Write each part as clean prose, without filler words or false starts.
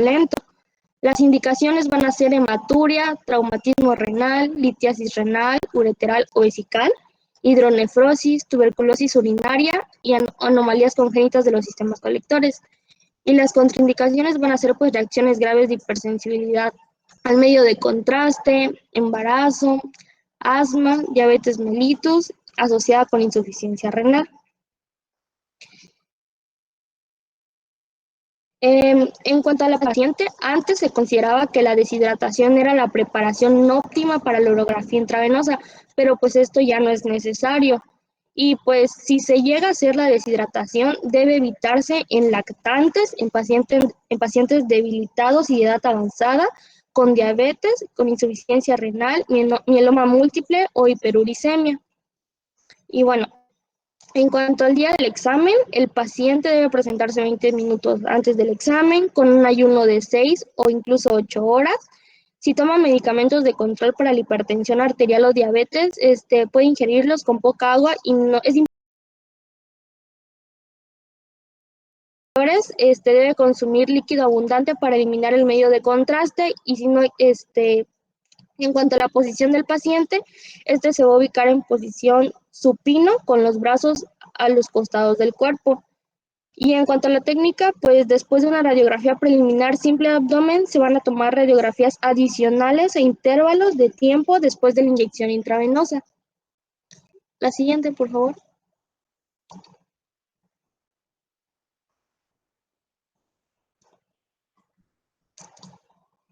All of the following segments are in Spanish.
lento. Las indicaciones van a ser hematuria, traumatismo renal, litiasis renal, ureteral o vesical, hidronefrosis, tuberculosis urinaria y anomalías congénitas de los sistemas colectores. Y las contraindicaciones van a ser pues reacciones graves de hipersensibilidad al medio de contraste, embarazo, asma, diabetes mellitus asociada con insuficiencia renal. En cuanto a la paciente, antes se consideraba que la deshidratación era la preparación no óptima para la urografía intravenosa, pero pues esto ya no es necesario. Y pues si se llega a hacer la deshidratación, debe evitarse en lactantes, en pacientes debilitados y de edad avanzada, con diabetes, con insuficiencia renal, mieloma múltiple o hiperuricemia. Y bueno, en cuanto al día del examen, el paciente debe presentarse 20 minutos antes del examen con un ayuno de 6 o incluso 8 horas. Si toma medicamentos de control para la hipertensión arterial o diabetes, puede ingerirlos con poca agua y no es debe consumir líquido abundante para eliminar el medio de contraste y si no, en cuanto a la posición del paciente, se va a ubicar en posición supino con los brazos a los costados del cuerpo. Y en cuanto a la técnica, pues después de una radiografía preliminar simple de abdomen, se van a tomar radiografías adicionales e intervalos de tiempo después de la inyección intravenosa. La siguiente, por favor.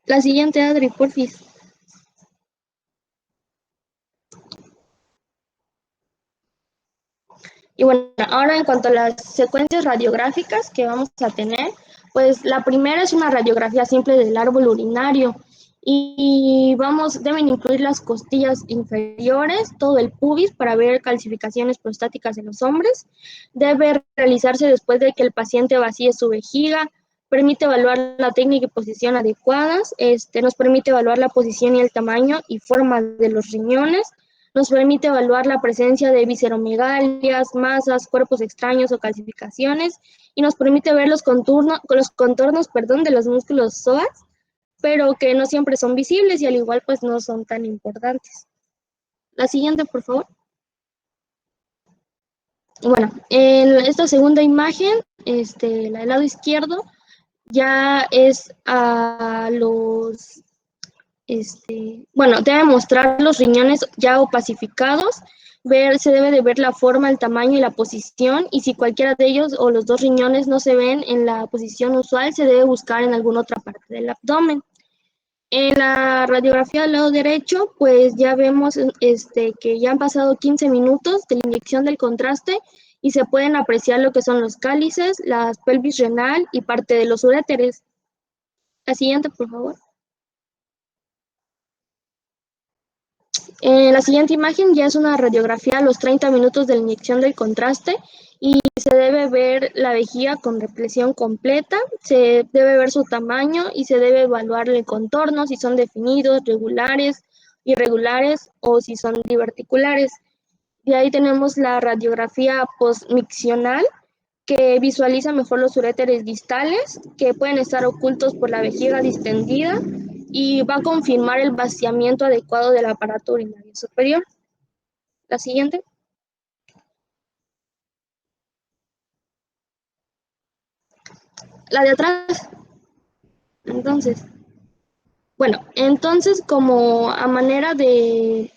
La siguiente, Adri, porfis. Y bueno, ahora en cuanto a las secuencias radiográficas que vamos a tener, pues la primera es una radiografía simple del árbol urinario y deben incluir las costillas inferiores, todo el pubis para ver calcificaciones prostáticas en los hombres. Debe realizarse después de que el paciente vacíe su vejiga, permite evaluar la técnica y posición adecuadas, nos permite evaluar la posición y el tamaño y forma de los riñones, nos permite evaluar la presencia de visceromegalias, masas, cuerpos extraños o calcificaciones y nos permite ver los contornos de los músculos psoas, pero que no siempre son visibles y al igual pues no son tan importantes. La siguiente, por favor. Bueno, en esta segunda imagen, la del lado izquierdo, ya es a los, debe mostrar los riñones ya opacificados, se debe de ver la forma, el tamaño y la posición, y si cualquiera de ellos o los dos riñones no se ven en la posición usual, se debe buscar en alguna otra parte del abdomen. En la radiografía del lado derecho, pues ya vemos que ya han pasado 15 minutos de la inyección del contraste y se pueden apreciar lo que son los cálices, la pelvis renal y parte de los uréteres. La siguiente, por favor. La siguiente imagen ya es una radiografía a los 30 minutos de la inyección del contraste y se debe ver la vejiga con represión completa, se debe ver su tamaño y se debe evaluar el contorno, si son definidos, regulares, irregulares o si son diverticulares. De ahí tenemos la radiografía postmiccional, que visualiza mejor los uréteres distales, que pueden estar ocultos por la vejiga distendida, y va a confirmar el vaciamiento adecuado del aparato urinario superior. La siguiente. La de atrás. Entonces, como a manera de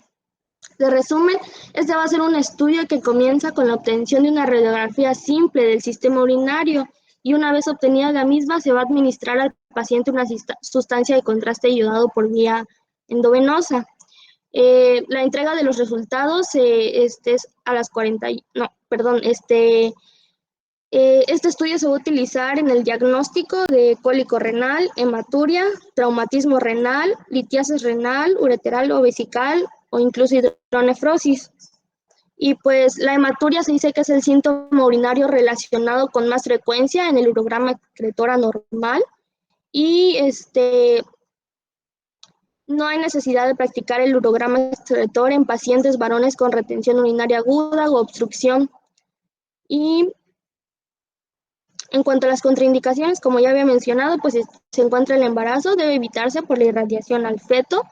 resumen, este va a ser un estudio que comienza con la obtención de una radiografía simple del sistema urinario y una vez obtenida la misma se va a administrar al paciente una sustancia de contraste iodado por vía endovenosa. La entrega de los resultados es a las 40, no, perdón, este estudio se va a utilizar en el diagnóstico de cólico renal, hematuria, traumatismo renal, litiasis renal, ureteral o vesical o incluso hidronefrosis. Y pues la hematuria se dice que es el síntoma urinario relacionado con más frecuencia en el urograma excretor anormal y no hay necesidad de practicar el urograma excretor en pacientes varones con retención urinaria aguda o obstrucción. Y En cuanto a las contraindicaciones, como ya había mencionado, pues se encuentra el embarazo, debe evitarse por la irradiación al feto.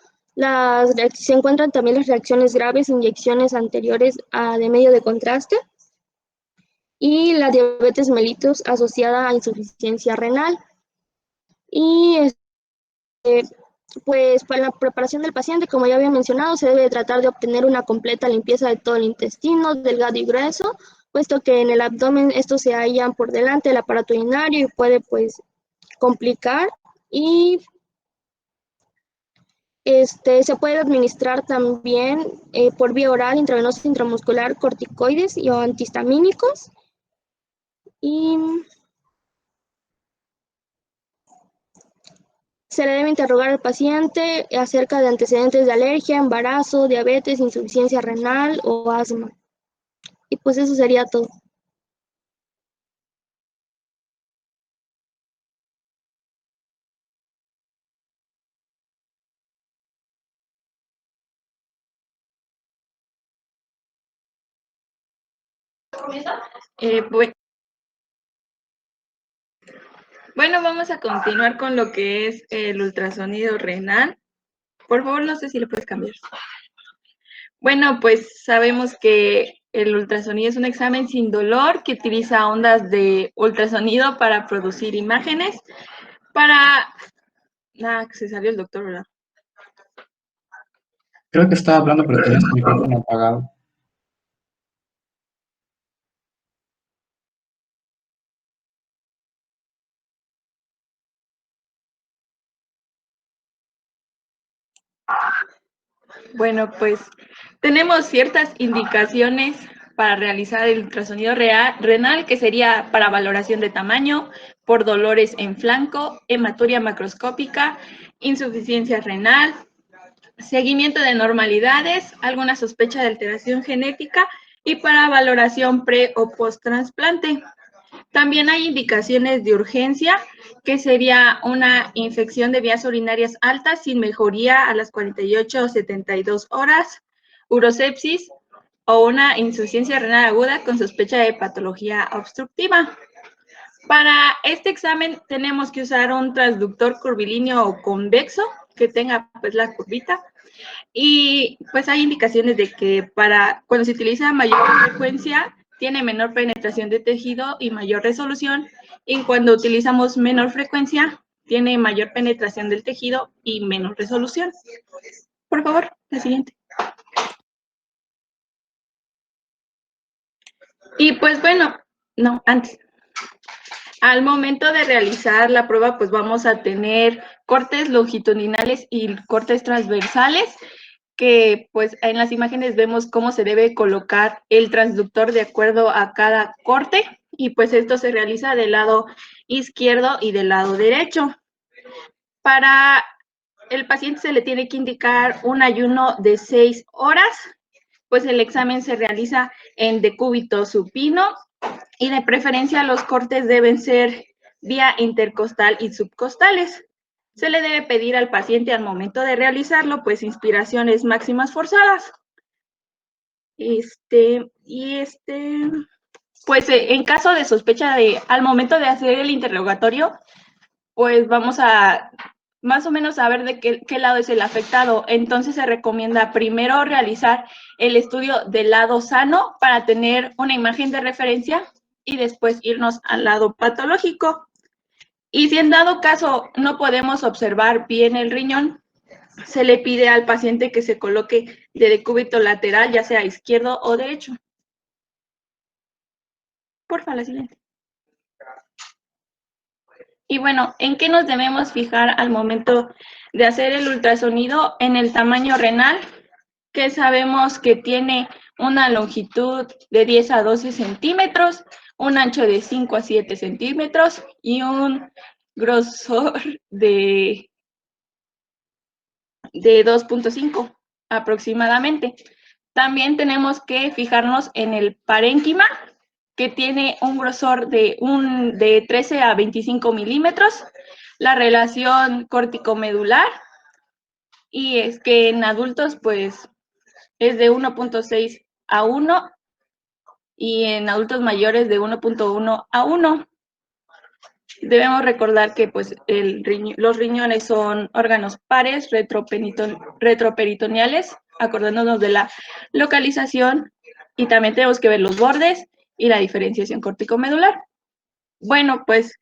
Se encuentran también las reacciones graves, inyecciones anteriores de medio de contraste y la diabetes mellitus asociada a insuficiencia renal. Y pues para la preparación del paciente, como ya había mencionado, se debe tratar de obtener una completa limpieza de todo el intestino, delgado y grueso, puesto que en el abdomen estos se hallan por delante del aparato urinario y puede pues complicar. Y se puede administrar también por vía oral, intravenosa, intramuscular, corticoides y o antihistamínicos. Y se le debe interrogar al paciente acerca de antecedentes de alergia, embarazo, diabetes, insuficiencia renal o asma. Y pues eso sería todo. Bueno, vamos a continuar con lo que es el ultrasonido renal. Por favor, no sé si le puedes cambiar. Bueno, pues sabemos que el ultrasonido es un examen sin dolor que utiliza ondas de ultrasonido para producir imágenes. Que se salió el doctor, ¿verdad? Creo que estaba hablando, pero tenías tu micrófono apagado. Bueno, pues tenemos ciertas indicaciones para realizar el ultrasonido renal, que sería para valoración de tamaño, por dolores en flanco, hematuria macroscópica, insuficiencia renal, seguimiento de normalidades, alguna sospecha de alteración genética y para valoración pre o post trasplante. También hay indicaciones de urgencia, que sería una infección de vías urinarias altas sin mejoría a las 48 o 72 horas, urosepsis o una insuficiencia renal aguda con sospecha de patología obstructiva. Para este examen tenemos que usar un transductor curvilíneo o convexo que tenga pues la curvita, y pues hay indicaciones de que cuando se utiliza mayor frecuencia tiene menor penetración de tejido y mayor resolución, y cuando utilizamos menor frecuencia tiene mayor penetración del tejido y menor resolución. Por favor, la siguiente. Y pues bueno, no, antes. Al momento de realizar la prueba, pues vamos a tener cortes longitudinales y cortes transversales, que pues en las imágenes vemos cómo se debe colocar el transductor de acuerdo a cada corte, y pues esto se realiza del lado izquierdo y del lado derecho. Para el paciente se le tiene que indicar un ayuno de 6 horas, pues el examen se realiza en decúbito supino y de preferencia los cortes deben ser vía intercostal y subcostales. Se le debe pedir al paciente al momento de realizarlo, pues inspiraciones máximas forzadas. Pues en caso de sospecha al momento de hacer el interrogatorio, pues vamos a más o menos saber de qué lado es el afectado. Entonces se recomienda primero realizar el estudio del lado sano para tener una imagen de referencia y después irnos al lado patológico. Y si en dado caso no podemos observar bien el riñón, se le pide al paciente que se coloque de decúbito lateral, ya sea izquierdo o derecho. Porfa, la siguiente. Y bueno, ¿en qué nos debemos fijar al momento de hacer el ultrasonido? En el tamaño renal, que sabemos que tiene una longitud de 10 a 12 centímetros, un ancho de 5 a 7 centímetros y un grosor de 2.5 aproximadamente. También tenemos que fijarnos en el parénquima, que tiene un grosor de 13 a 25 milímetros, la relación córtico-medular, y es que en adultos pues es de 1.6 a 1 y en adultos mayores de 1.1 a 1. Debemos recordar que pues, los riñones son órganos pares retroperitoneales, acordándonos de la localización, y también tenemos que ver los bordes y la diferenciación corticomedular. Bueno, pues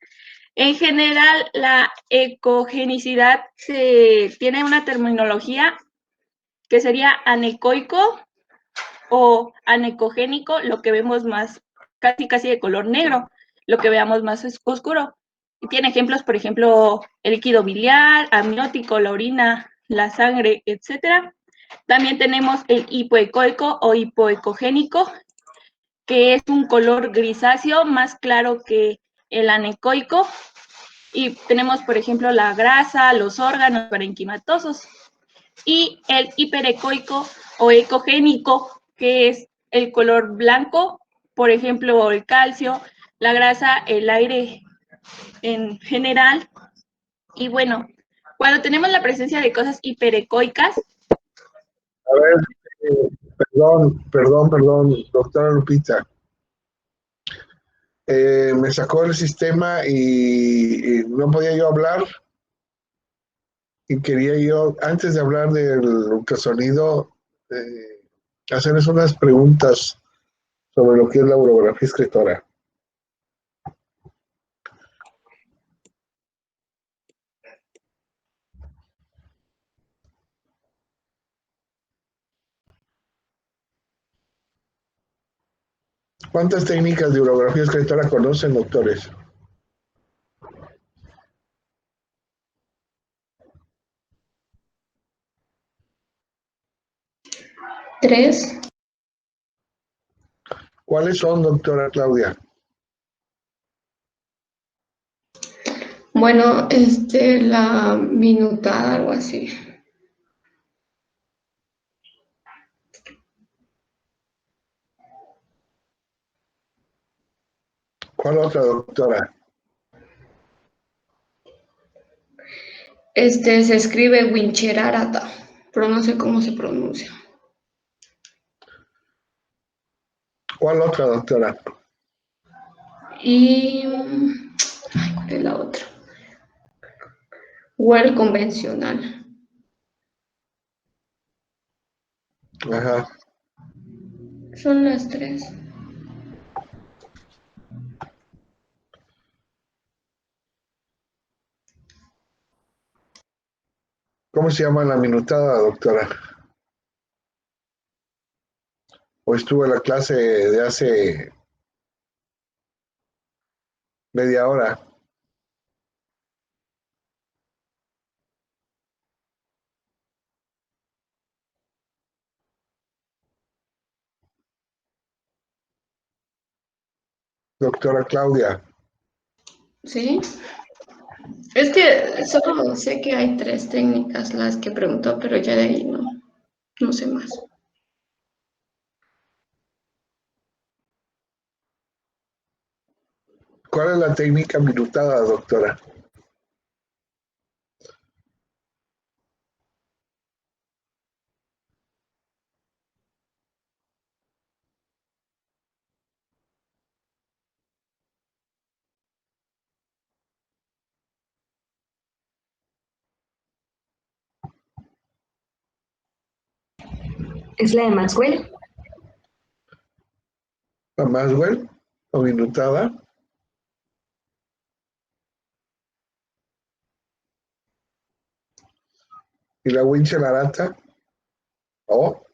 en general la ecogenicidad tiene una terminología que sería anecoico o anecogénico, lo que vemos más casi de color negro, lo que veamos más oscuro. Y tiene ejemplos, por ejemplo, el líquido biliar, amniótico, la orina, la sangre, etcétera. También tenemos el hipoecoico o hipoecogénico, que es un color grisáceo más claro que el anecoico. Y tenemos, por ejemplo, la grasa, los órganos parenquimatosos. Y el hiperecoico o ecogénico, que es el color blanco, por ejemplo, el calcio, la grasa, el aire en general. Y bueno, cuando tenemos la presencia de cosas hiperecoicas. A ver, perdón, doctora Lupita. Me sacó el sistema y no podía yo hablar. Y quería yo, antes de hablar del ultrasonido, hacerles unas preguntas sobre lo que es la urografía escritora. ¿Cuántas técnicas de urografía escritora conocen, doctores? Tres. ¿Cuáles son, doctora Claudia? Bueno, la minutada, algo así. ¿Cuál otra, doctora? Se escribe Wincherarata, pero no sé cómo se pronuncia. ¿Cuál otra, doctora? Y, ¿cuál es la otra? Well convencional. Ajá. Son las tres. ¿Cómo se llama la minutada, doctora? ¿O estuvo en la clase de hace media hora? Doctora Claudia. ¿Sí? Es que solo sé que hay tres técnicas las que preguntó, pero ya de ahí no sé más. ¿Cuál es la técnica minutada, doctora? ¿Es la de Maxwell? ¿La Maxwell o minutada? ¿Y la Winchell-Arata? ¿O?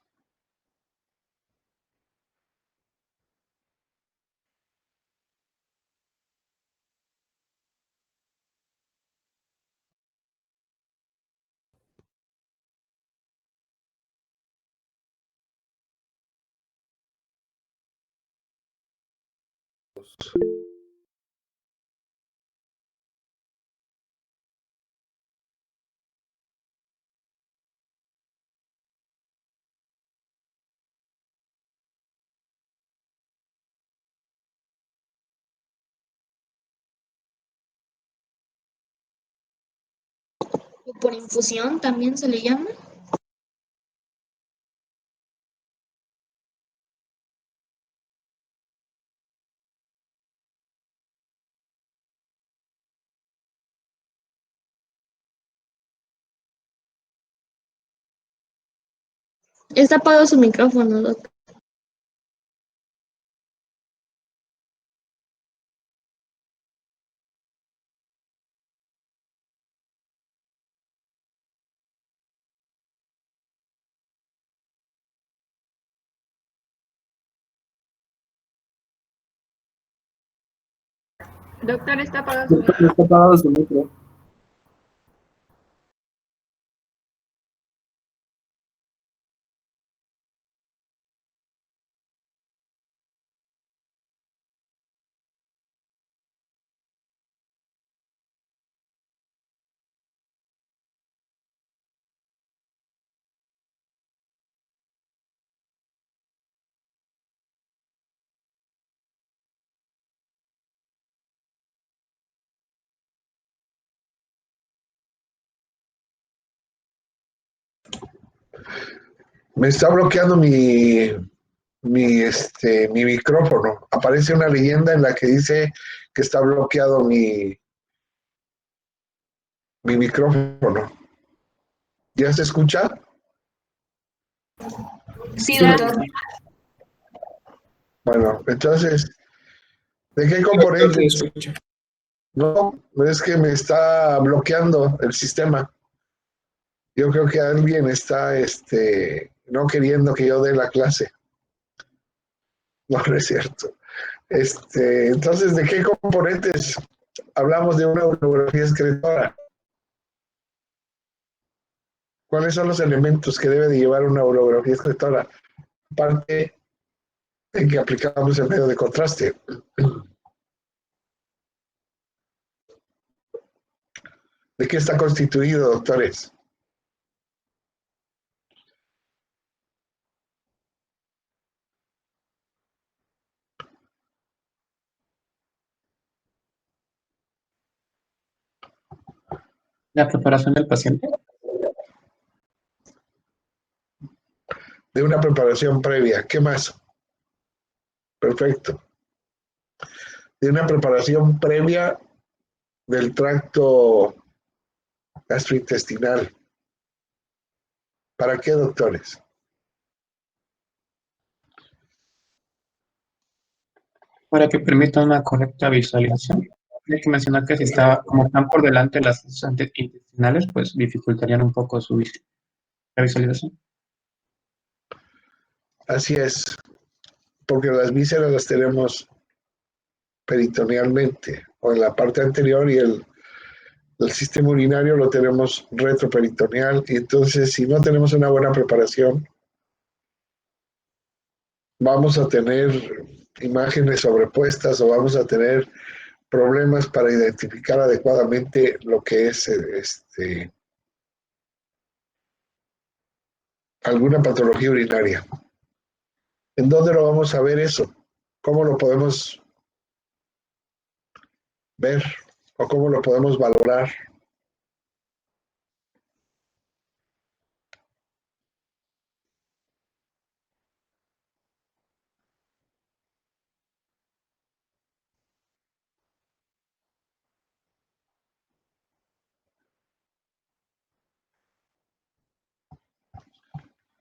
Por infusión también se le llama. Está apagado su micrófono, doctor. Doctor, está apagado su Doctor, micrófono. está apagado su micro. Me está bloqueando mi micrófono. Aparece una leyenda en la que dice que está bloqueado mi micrófono. ¿Ya se escucha? Sí, Sí, doctor. Bueno, entonces, ¿de qué doctor, se componentes? escucha. No, es que me está bloqueando el sistema. Yo creo que alguien está no queriendo que yo dé la clase. No, no es cierto. Entonces, ¿de qué componentes hablamos de una orografía escritora? ¿Cuáles son los elementos que debe de llevar una orografía escritora? Aparte de que aplicamos el medio de contraste. ¿De qué está constituido, doctores? La preparación del paciente. De una preparación previa. ¿Qué más? Perfecto. De una preparación previa del tracto gastrointestinal. ¿Para qué, doctores? Para que permita una correcta visualización. Hay que mencionar que si está, como están por delante las células intestinales, pues dificultarían un poco la visualización. Así es, porque las vísceras las tenemos peritonealmente, o en la parte anterior, y el sistema urinario lo tenemos retroperitoneal, y entonces si no tenemos una buena preparación, vamos a tener imágenes sobrepuestas o vamos a tener problemas para identificar adecuadamente lo que es alguna patología urinaria. ¿En dónde lo vamos a ver eso? ¿Cómo lo podemos ver o cómo lo podemos valorar?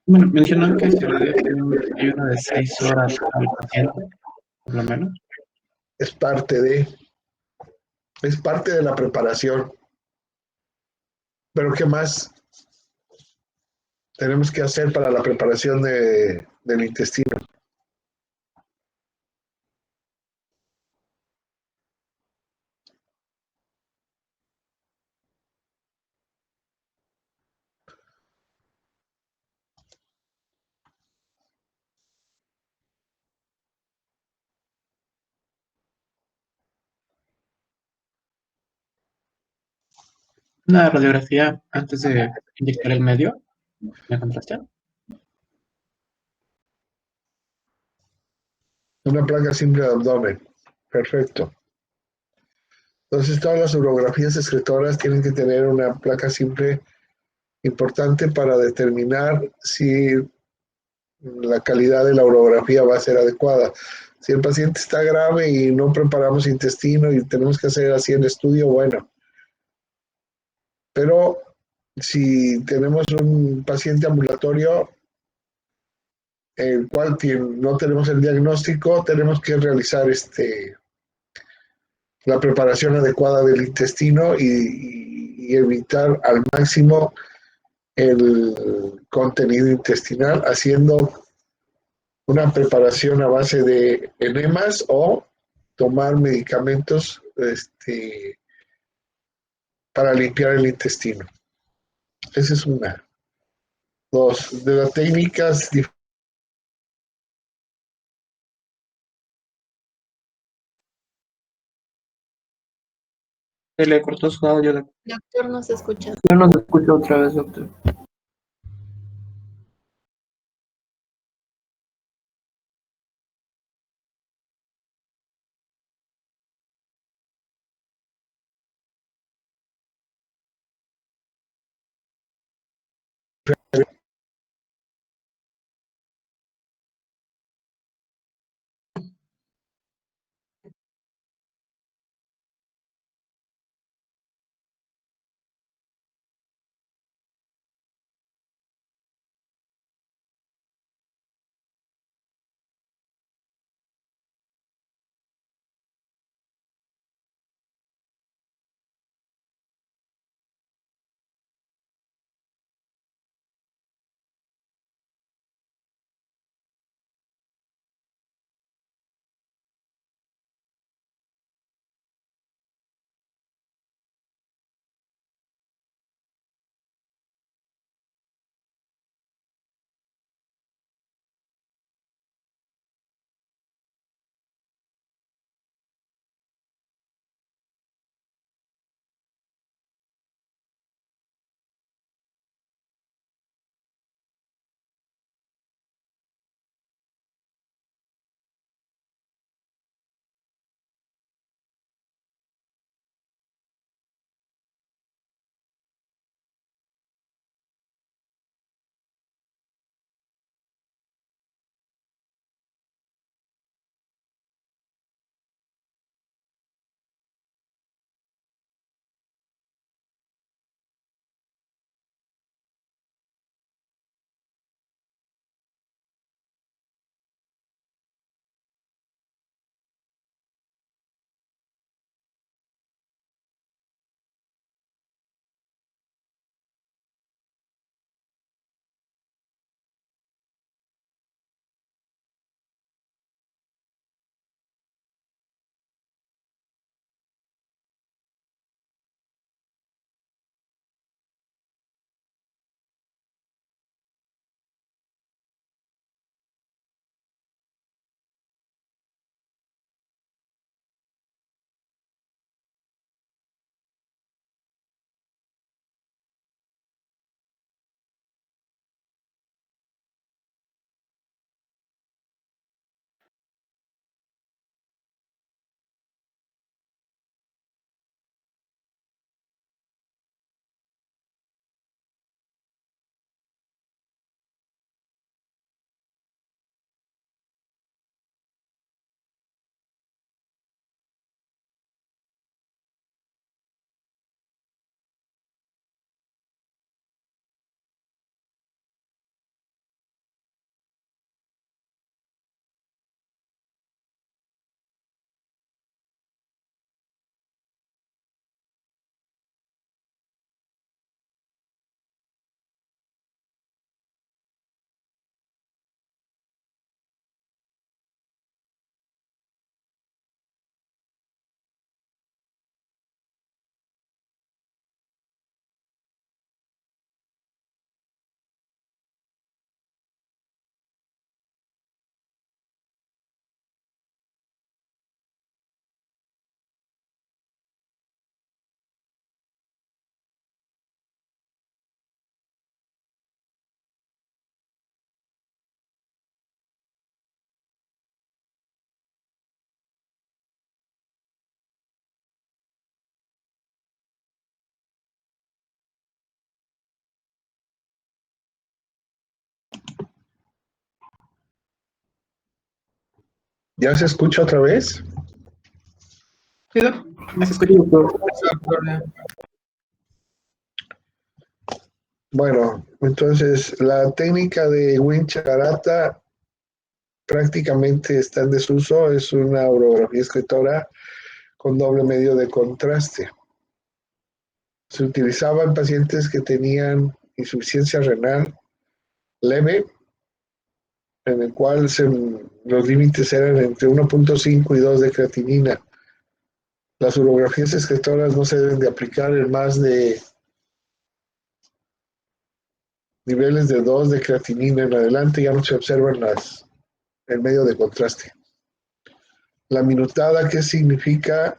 Bueno, mencionó que se le debe hacer un ayuno de 6 horas al paciente, por lo menos. Es parte de la preparación. Pero ¿qué más tenemos que hacer para la preparación del intestino? Una radiografía antes de inyectar el medio de contraste. Una placa simple de abdomen. Perfecto. Entonces todas las urografías excretoras tienen que tener una placa simple importante para determinar si la calidad de la urografía va a ser adecuada. Si el paciente está grave y no preparamos intestino y tenemos que hacer así el estudio, bueno. Pero si tenemos un paciente ambulatorio, el cual no tenemos el diagnóstico, tenemos que realizar la preparación adecuada del intestino y evitar al máximo el contenido intestinal haciendo una preparación a base de enemas o tomar medicamentos para limpiar el intestino. Esa es una. Dos, de las técnicas. Se le cortó su audio. Doctor, no se escucha. Yo no se escucha otra vez, doctor. ¿Ya se escucha otra vez? Sí, me escucha, doctor. Bueno, entonces la técnica de Winchacarata prácticamente está en desuso, es una urografía escritora con doble medio de contraste. Se utilizaba en pacientes que tenían insuficiencia renal leve, en el cual los límites eran entre 1.5 y 2 de creatinina. Las urografías escritoras no se deben de aplicar en más de niveles de 2 de creatinina en adelante, ya no se observan el medio de contraste. La minutada, ¿qué significa?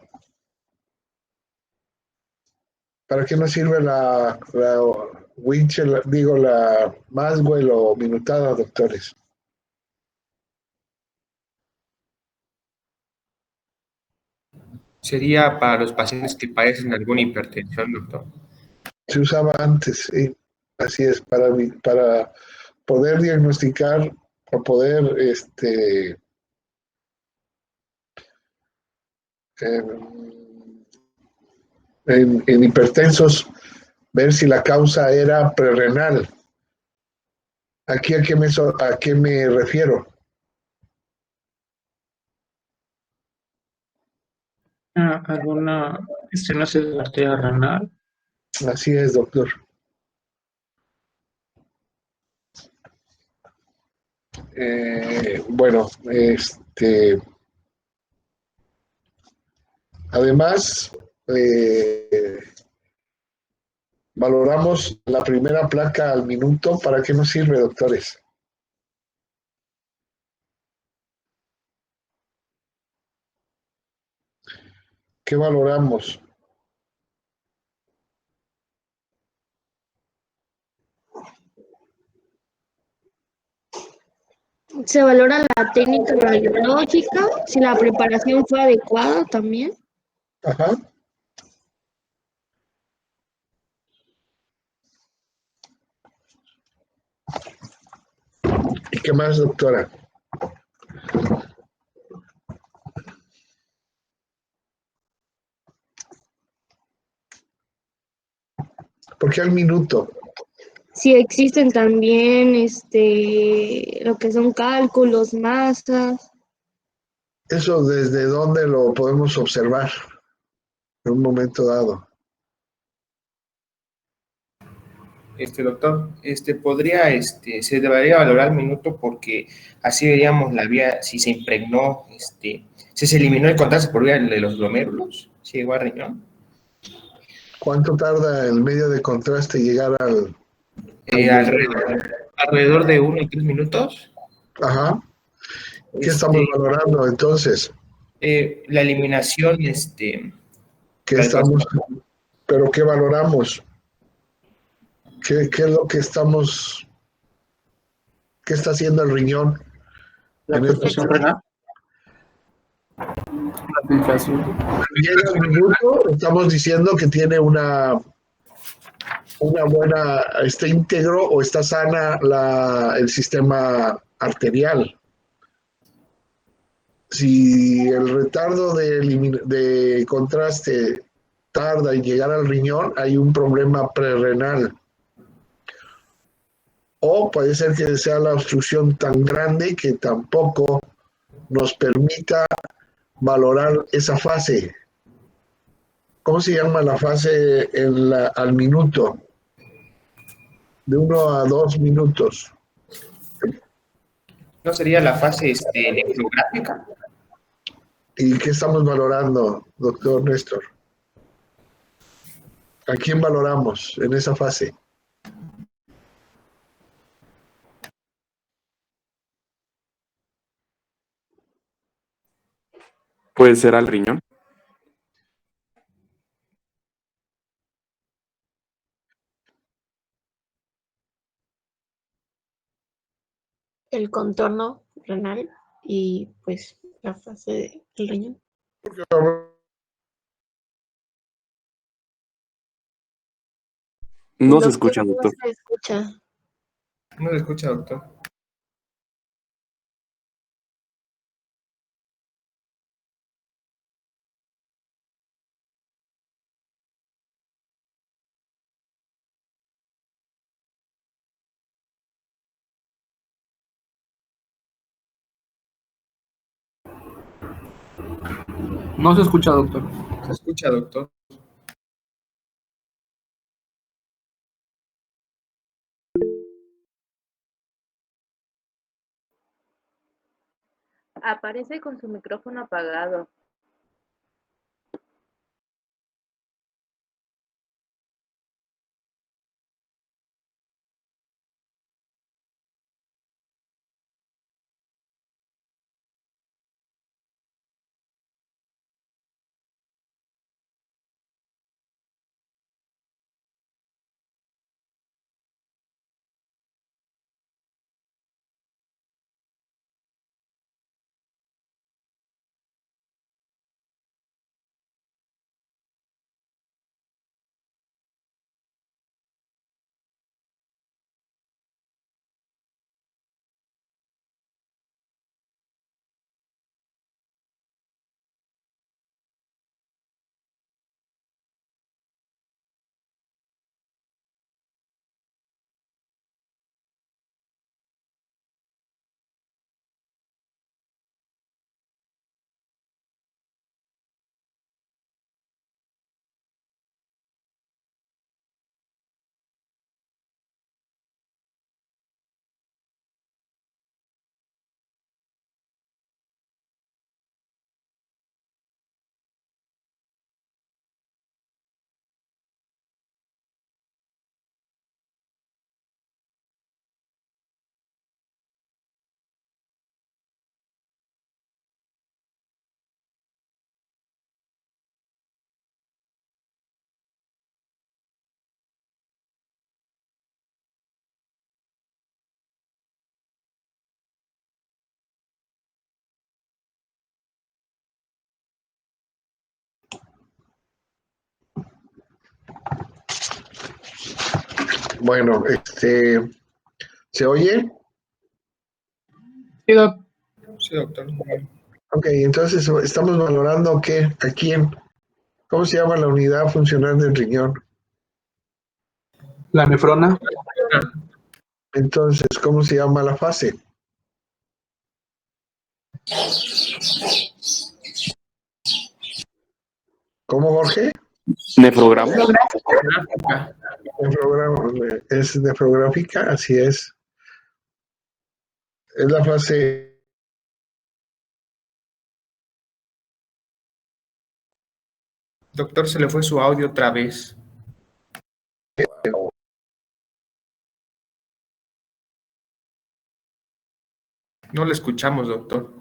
¿Para qué nos sirve la Winchell, digo, la Maxwell o minutada, doctores? Sería para los pacientes que padecen alguna hipertensión, doctor. Se usaba antes, sí. Así es, para poder diagnosticar o poder, en hipertensos, ver si la causa era prerrenal. ¿Aquí a qué me refiero? ¿Alguna estenosis de la arteria renal? Así es, doctor. Bueno, además, valoramos la primera placa al minuto. ¿Para qué nos sirve, doctores? ¿Qué valoramos? Se valora la técnica radiológica, si la preparación fue adecuada también. Ajá. ¿Y qué más, doctora? ¿Por qué al minuto? Si existen también lo que son cálculos, masas. ¿Eso desde dónde lo podemos observar en un momento dado? Doctor, se debería valorar el minuto porque así veríamos la vía, si se impregnó, si se eliminó el contraste por vía de los glomérulos, si llegó al riñón. ¿Cuánto tarda el medio de contraste llegar al Alrededor de 1 y 3 minutos. Ajá. ¿Qué estamos valorando entonces? La eliminación, ¿Qué estamos, pero qué valoramos? ¿Qué es lo que estamos, qué está haciendo el riñón? La filtración renal. La filtración. Llega al minuto, estamos diciendo que tiene una buena, está íntegro o está sana el sistema arterial. Si el retardo de contraste tarda en llegar al riñón, hay un problema prerrenal. O puede ser que sea la obstrucción tan grande que tampoco nos permita valorar esa fase. ¿Cómo se llama la fase al minuto? De 1 a 2 minutos. ¿No sería la fase nefrográfica? ¿Y qué estamos valorando, doctor Néstor? ¿A quién valoramos en esa fase? Puede ser al riñón. El contorno renal y pues la fase del riñón. No se Doctor, escucha, no doctor. se escucha. No se escucha, doctor. No se escucha, doctor. ¿Se escucha, doctor? Aparece con su micrófono apagado. Bueno, ¿se oye? Sí, doc. Sí, doctor. Ok, entonces estamos valorando qué, a quién. ¿Cómo se llama la unidad funcional del riñón? La nefrona. Entonces, ¿cómo se llama la fase? ¿Cómo, Jorge? Nefrograma. Es nefrográfica, así es. Es la fase. Doctor, se le fue su audio otra vez. No le escuchamos, doctor.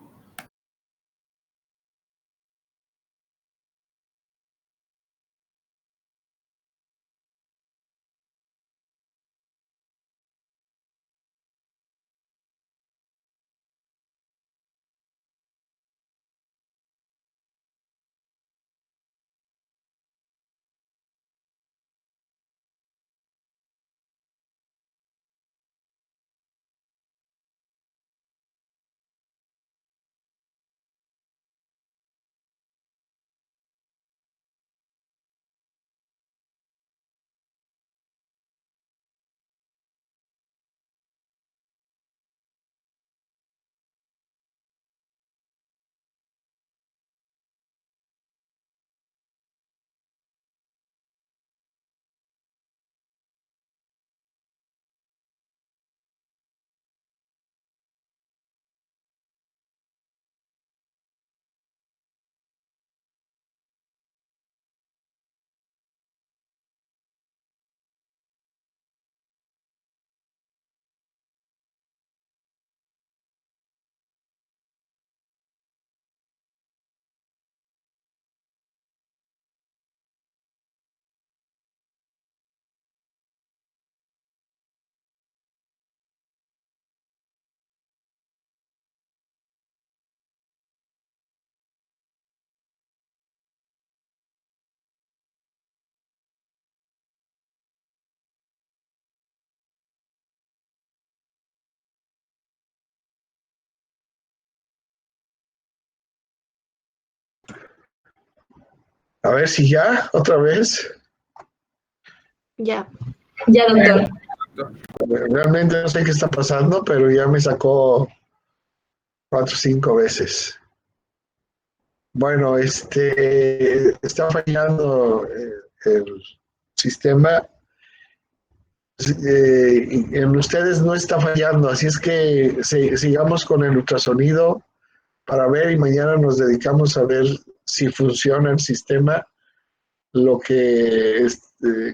A ver si ya, otra vez. Ya. Ya, doctor. Realmente no sé qué está pasando, pero ya me sacó 4 o 5 veces. Bueno, está fallando el sistema. Y en ustedes no está fallando, así es que sigamos con el ultrasonido para ver y mañana nos dedicamos a ver si funciona el sistema, lo que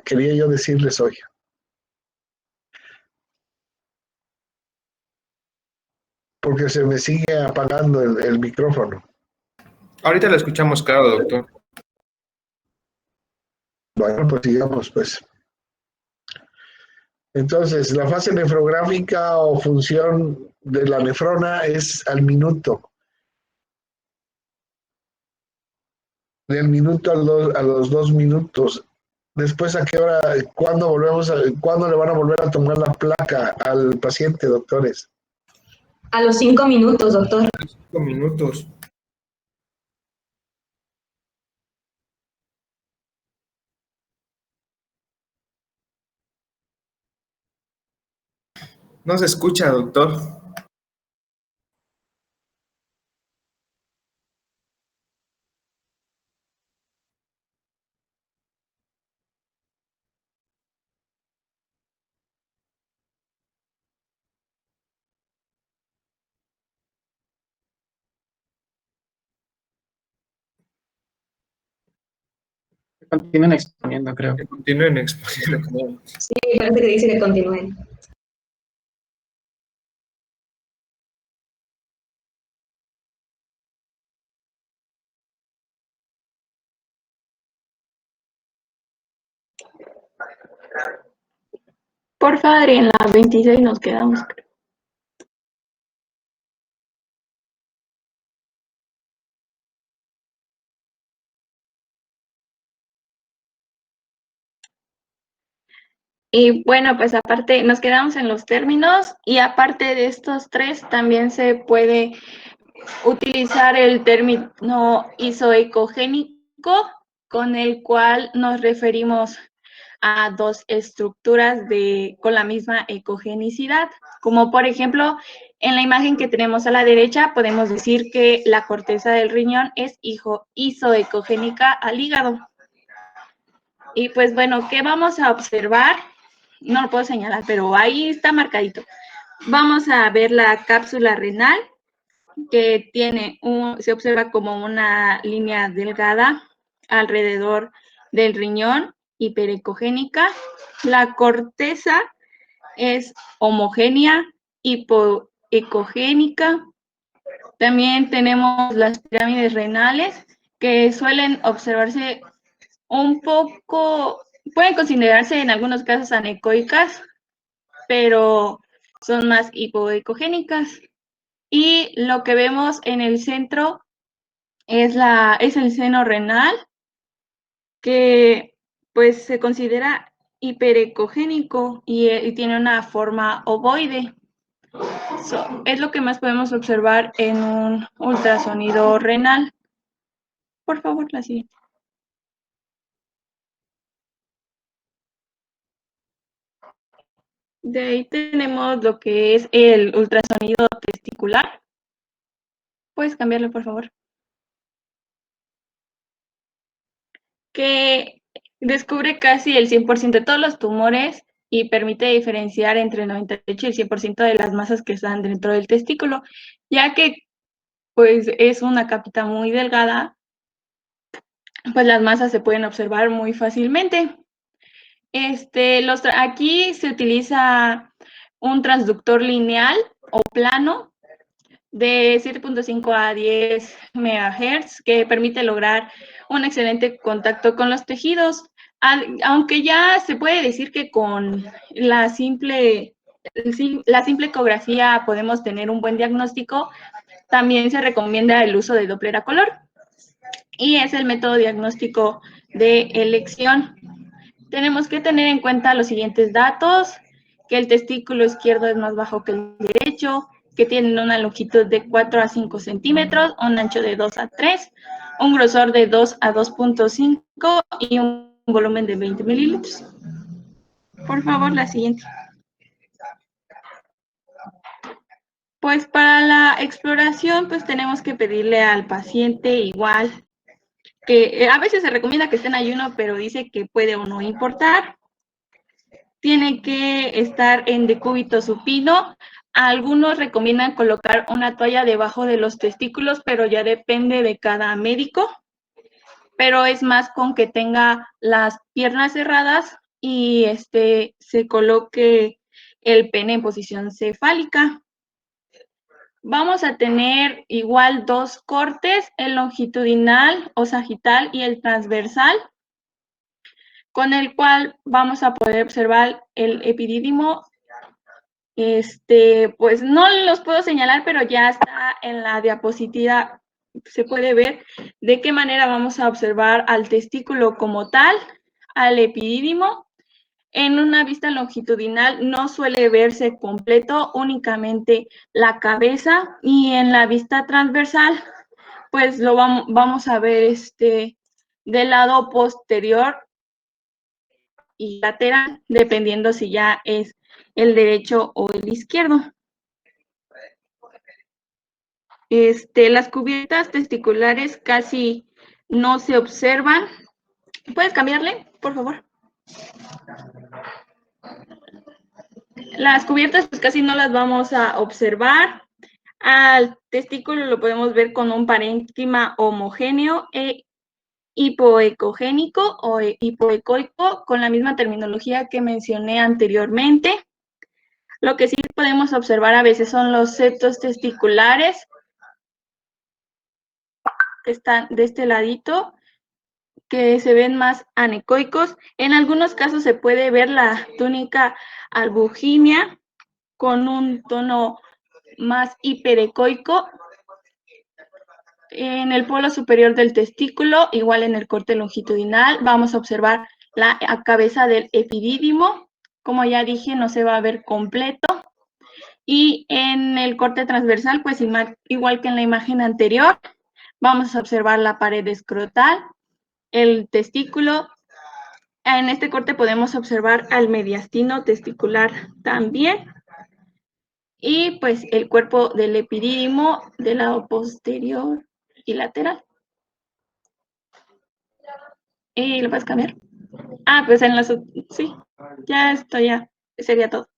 quería yo decirles hoy. Porque se me sigue apagando el micrófono. Ahorita lo escuchamos claro, doctor. Bueno, pues sigamos, pues. Entonces, la fase nefrográfica o función de la nefrona es al minuto. Del minuto a los 2 minutos. Después, ¿a qué hora, cuándo le van a volver a tomar la placa al paciente, doctores? A los 5 minutos, doctor. 5 minutos. No se escucha, doctor. Continúen exponiendo, creo. Que continúen exponiendo. Sí, parece que dice que continúen. Por favor, en la 26 nos quedamos. Y bueno, pues aparte nos quedamos en los términos y aparte de estos tres también se puede utilizar el término isoecogénico con el cual nos referimos a dos estructuras con la misma ecogenicidad, como por ejemplo en la imagen que tenemos a la derecha podemos decir que la corteza del riñón es isoecogénica al hígado. Y pues bueno, ¿qué vamos a observar? No lo puedo señalar, pero ahí está marcadito. Vamos a ver la cápsula renal, que se observa como una línea delgada alrededor del riñón, hiperecogénica. La corteza es homogénea, hipoecogénica. También tenemos las pirámides renales, que suelen observarse un poco, pueden considerarse en algunos casos anecoicas, pero son más hipoecogénicas. Y lo que vemos en el centro es el seno renal, que pues se considera hiperecogénico y tiene una forma ovoide. Es lo que más podemos observar en un ultrasonido renal. Por favor, la siguiente. De ahí tenemos lo que es el ultrasonido testicular. ¿Puedes cambiarlo, por favor? Que descubre casi el 100% de todos los tumores y permite diferenciar entre el 98 y el 100% de las masas que están dentro del testículo, ya que pues es una capita muy delgada, pues las masas se pueden observar muy fácilmente. Aquí se utiliza un transductor lineal o plano de 7.5 a 10 MHz que permite lograr un excelente contacto con los tejidos, aunque ya se puede decir que con la simple ecografía podemos tener un buen diagnóstico. También se recomienda el uso de Doppler a color y es el método diagnóstico de elección. Tenemos que tener en cuenta los siguientes datos: que el testículo izquierdo es más bajo que el derecho, que tienen una longitud de 4 a 5 centímetros, un ancho de 2 a 3, un grosor de 2 a 2.5 y un volumen de 20 mililitros. Por favor, la siguiente. Pues para la exploración, pues tenemos que pedirle al paciente igual, que a veces se recomienda que esté en ayuno, pero dice que puede o no importar. Tiene que estar en decúbito supino. Algunos recomiendan colocar una toalla debajo de los testículos, pero ya depende de cada médico. Pero es más con que tenga las piernas cerradas y se coloque el pene en posición cefálica. Vamos a tener igual 2 cortes, el longitudinal o sagital y el transversal, con el cual vamos a poder observar el epidídimo. Pues no los puedo señalar, pero ya está en la diapositiva, se puede ver de qué manera vamos a observar al testículo como tal, al epidídimo. En una vista longitudinal no suele verse completo, únicamente la cabeza, y en la vista transversal, pues lo vamos a ver del lado posterior y lateral, dependiendo si ya es el derecho o el izquierdo. Las cubiertas testiculares casi no se observan. ¿Puedes cambiarle, por favor? Las cubiertas pues casi no las vamos a observar. Al testículo lo podemos ver con un parénquima homogéneo e hipoecogénico o hipoecoico, con la misma terminología que mencioné anteriormente. Lo que sí podemos observar a veces son los septos testiculares, que están de este ladito, que se ven más anecoicos. En algunos casos se puede ver la túnica albuginea con un tono más hiperecoico. En el polo superior del testículo, igual en el corte longitudinal, vamos a observar la cabeza del epidídimo. Como ya dije, no se va a ver completo. Y en el corte transversal, pues igual que en la imagen anterior, vamos a observar la pared escrotal, el testículo. En este corte podemos observar al mediastino testicular también. Y pues el cuerpo del epidídimo del lado posterior y lateral. ¿Y lo puedes cambiar? Ah, pues en la sí, ya esto ya sería todo.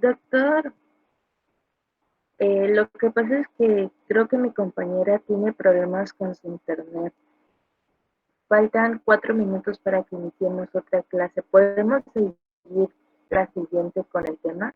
Doctor, lo que pasa es que creo que mi compañera tiene problemas con su internet. Faltan 4 minutos para que iniciemos otra clase. ¿Podemos seguir la siguiente con el tema?